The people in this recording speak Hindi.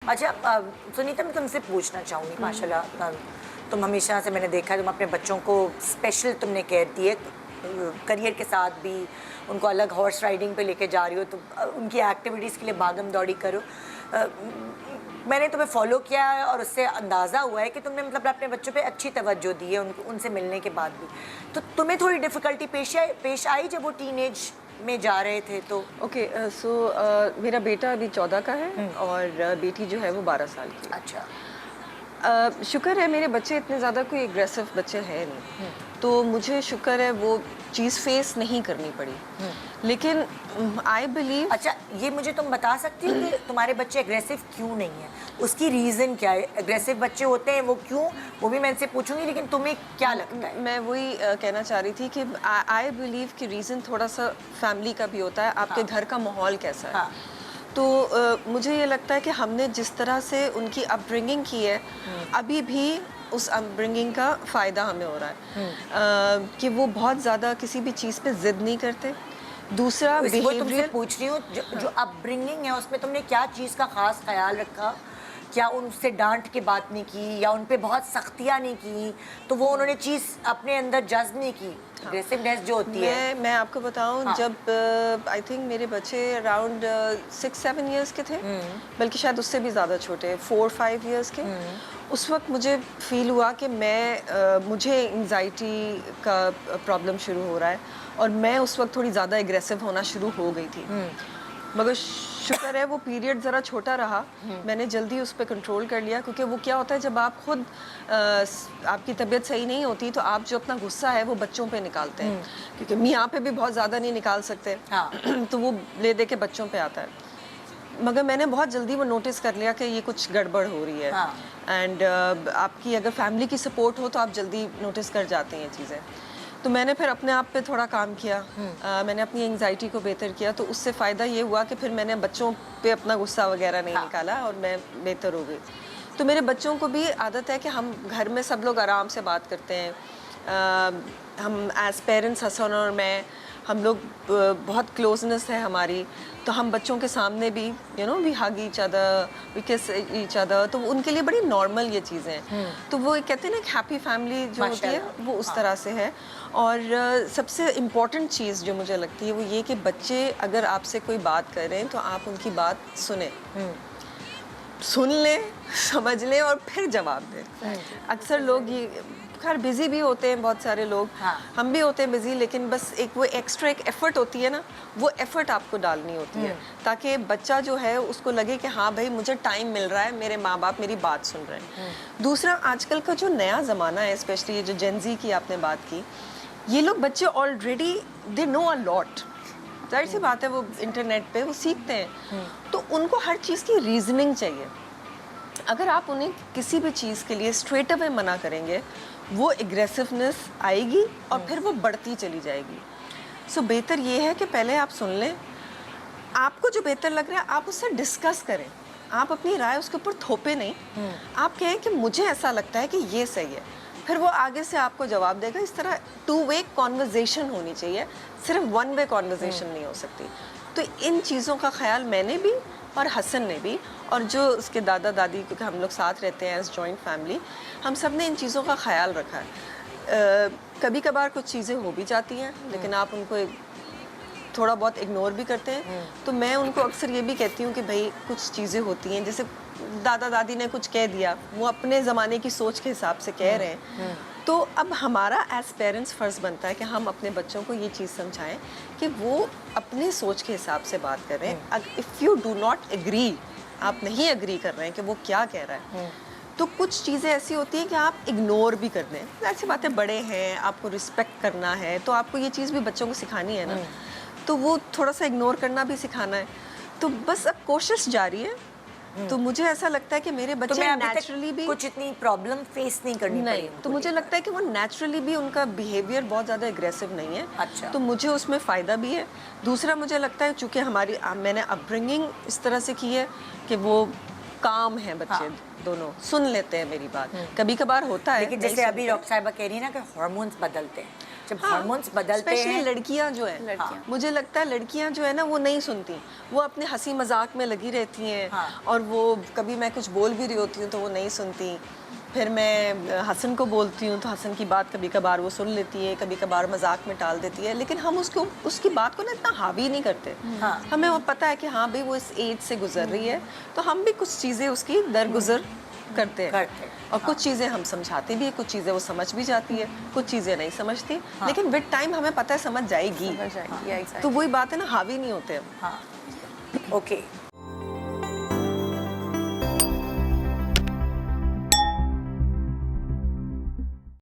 अच्छा सुनीता, मैं तुमसे पूछना चाहूँगी, माशाल्लाह तुम हमेशा से मैंने देखा है तुम अपने बच्चों को स्पेशल तुमने केयर दी है, करियर के साथ भी उनको अलग हॉर्स राइडिंग पे लेके जा रही हो, तो उनकी एक्टिविटीज़ के लिए भागम दौड़ी करो। मैंने तुम्हें फॉलो किया है और उससे अंदाज़ा हुआ है कि तुमने मतलब अपने बच्चों पे अच्छी तवज्जो दी है उनसे मिलने के बाद भी। तो तुम्हें थोड़ी डिफ़िकल्टी पेश आई जब वो टीनेज में जा रहे थे तो? ओके, सो मेरा बेटा अभी 14 का है और बेटी जो है वो 12 साल की है। अच्छा। शुक्र है मेरे बच्चे इतने ज़्यादा कोई एग्रेसिव बच्चे हैं नहीं, तो मुझे शुक्र है वो चीज़ फेस नहीं करनी पड़ी। लेकिन आई बिलीव, अच्छा, ये मुझे तुम बता सकती हो कि तुम्हारे बच्चे एग्रेसिव क्यों नहीं है? उसकी रीज़न क्या है? एग्रेसिव बच्चे होते हैं वो क्यों, वो भी मैं इनसे पूछूंगी, लेकिन तुम्हें क्या लगता है? मैं वही कहना चाह रही थी कि आई बिलीव कि रीज़न थोड़ा सा फैमिली का भी होता है, आपके घर का माहौल कैसा है। हाँ। तो मुझे ये लगता है कि हमने जिस तरह से उनकी अपब्रिंगिंग की है, अभी भी उस अपब्रिंगिंग का फ़ायदा हमें हो रहा है कि वो बहुत ज़्यादा किसी भी चीज़ पे ज़िद नहीं करते। दूसरा वो तुमसे बिहेवियर, पूछ रही हूँ, जो अपब्रिंगिंग है उसमें तुमने क्या चीज़ का ख़ास ख्याल रखा? क्या उनसे डांट के बात नहीं की या उन पे बहुत सख्तियाँ नहीं की, तो वो उन्होंने चीज़ अपने अंदर जज्ब नहीं की? एग्रेसिवनेस जो होती है। मैं आपको बताऊं, हाँ। जब आई थिंक मेरे बच्चे अराउंड 6-7 इयर्स के थे, बल्कि शायद उससे भी ज़्यादा छोटे, 4-5 इयर्स के, उस वक्त मुझे फील हुआ कि मुझे एंजाइटी का प्रॉब्लम शुरू हो रहा है और मैं उस वक्त थोड़ी ज़्यादा एग्रेसिव होना शुरू हो गई थी। मगर शुक्र है वो पीरियड ज़रा छोटा रहा, मैंने जल्दी उस पर कंट्रोल कर लिया, क्योंकि वो क्या होता है जब आप खुद आपकी तबीयत सही नहीं होती तो आप जो अपना गुस्सा है वो बच्चों पे निकालते हैं, क्योंकि मियाँ पे भी बहुत ज़्यादा नहीं निकाल सकते। हाँ। तो वो ले दे के बच्चों पे आता है। मगर मैंने बहुत जल्दी वो नोटिस कर लिया कि ये कुछ गड़बड़ हो रही है। हाँ। एंड आपकी अगर फैमिली की सपोर्ट हो तो आप जल्दी नोटिस कर जाते हैं ये चीज़ें। तो मैंने फिर अपने आप पे थोड़ा काम किया, मैंने अपनी एंजाइटी को बेहतर किया, तो उससे फ़ायदा ये हुआ कि फिर मैंने बच्चों पे अपना गुस्सा वगैरह नहीं निकाला और मैं बेहतर हो गई। तो मेरे बच्चों को भी आदत है कि हम घर में सब लोग आराम से बात करते हैं। हम एज पेरेंट्स, हसन और मैं, हम लोग बहुत क्लोजनेस है हमारी, तो हम बच्चों के सामने भी we hug each other, we kiss each other, तो उनके लिए बड़ी नॉर्मल ये चीज़ें हैं। तो वो कहते हैं ना कि हैप्पी फैमिली जो होती है वो उस तरह से है। और सबसे इम्पॉर्टेंट चीज़ जो मुझे लगती है वो ये कि बच्चे अगर आपसे कोई बात कर रहे हैं तो आप उनकी बात सुने, सुन लें, समझ लें और फिर जवाब दें। अक्सर लोग ये, खैर बिज़ी भी होते हैं बहुत सारे लोग, हम भी होते हैं बिज़ी, लेकिन बस एक वो एक्स्ट्रा एक एफ़र्ट होती है ना, वो एफ़र्ट आपको डालनी होती है ताकि बच्चा जो है उसको लगे कि हाँ भाई मुझे टाइम मिल रहा है, मेरे माँ बाप मेरी बात सुन रहे हैं। दूसरा, आजकल का जो नया ज़माना है, स्पेशली ये जो जेन ज़ी की आपने बात की, ये लोग बच्चे already they know a lot. जाहिर सी बात है वो इंटरनेट पे वो सीखते हैं, तो उनको हर चीज़ की रीजनिंग चाहिए। अगर आप उन्हें किसी भी चीज़ के लिए स्ट्रेट अवे मना करेंगे, वो एग्रेसिवनेस आएगी और फिर वो बढ़ती चली जाएगी। सो बेहतर ये है कि पहले आप सुन लें, आपको जो बेहतर लग रहा है आप उससे डिस्कस करें, आप अपनी राय उसके ऊपर थोपे नहीं। आप कहें कि मुझे ऐसा लगता है कि ये सही है, फिर वो आगे से आपको जवाब देगा। इस तरह 2 वे कॉन्वर्जेशन होनी चाहिए, सिर्फ 1 वे कॉन्वर्जेशन नहीं हो सकती। तो इन चीज़ों का ख्याल मैंने भी और हसन ने भी, और जो उसके दादा दादी, क्योंकि हम लोग साथ रहते हैं एज जॉइंट फैमिली, हम सब ने इन चीज़ों का ख्याल रखा है। कभी कभार कुछ चीज़ें हो भी जाती हैं, लेकिन आप उनको थोड़ा बहुत इग्नोर भी करते हैं। तो मैं उनको अक्सर ये भी कहती हूँ कि भाई कुछ चीज़ें होती हैं, जैसे दादा दादी ने कुछ कह दिया, वो अपने ज़माने की सोच के हिसाब से कह रहे हैं, तो अब हमारा एज पेरेंट्स फ़र्ज़ बनता है कि हम अपने बच्चों को ये चीज़ समझाएं कि वो अपने सोच के हिसाब से बात कर रहे हैं। If you do not agree, आप नहीं एग्री कर रहे हैं कि वो क्या कह रहा है, तो कुछ चीज़ें ऐसी होती हैं कि आप इग्नोर भी कर दें। ऐसी बातें, बड़े हैं, आपको रिस्पेक्ट करना है, तो आपको ये चीज़ भी बच्चों को सिखानी है ना, तो वो थोड़ा सा इग्नोर करना भी सिखाना है। तो बस अब कोशिश जारी है। तो मुझे ऐसा लगता है कि मेरे बच्चे नेचुरली भी कुछ इतनी प्रॉब्लम फेस नहीं करनी पड़ी। तो मुझे लगता है कि वो नेचुरली भी, उनका बिहेवियर बहुत ज़्यादा एग्रेसिव नहीं है। अच्छा। तो मुझे उसमें फ़ायदा भी है। दूसरा, मुझे लगता है चूँकि मैंने अपब्रिंगिंग इस तरह से की है कि वो काम है बच्चे, दोनों सुन लेते हैं मेरी बात। कभी कभार होता है, लेकिन जैसे अभी डॉक्टर साहिबा कह रही है ना कि हार्मोन्स बदलते हैं, जब हार्मोन्स बदलते स्पेशली हैं। लड़कियां जो है, लड़कियां। मुझे लगता है लड़कियां जो है ना वो नहीं सुनती, वो अपने हंसी मजाक में लगी रहती हैं। हाँ। और वो कभी मैं कुछ बोल भी रही होती हूँ तो वो नहीं सुनती। फिर मैं हसन को बोलती हूँ तो हसन की बात कभी कभार वो सुन लेती है, कभी कभार मजाक में टाल देती है, लेकिन हम उसकी बात को ना इतना हावी नहीं करते। हाँ। हमें वो पता है कि हाँ भाई वो इस एज से गुजर रही है, तो हम भी कुछ चीज़ें उसकी दरगुजर करते हैं। और कुछ चीज़ें हम समझाते भी हैं, कुछ चीज़ें वो समझ भी जाती है, कुछ चीज़ें नहीं समझती, लेकिन विद टाइम हमें पता है समझ जाएगी। समझ जाएगी, या exactly। तो वही बात है ना, हावी नहीं होते हम। हाँ ओके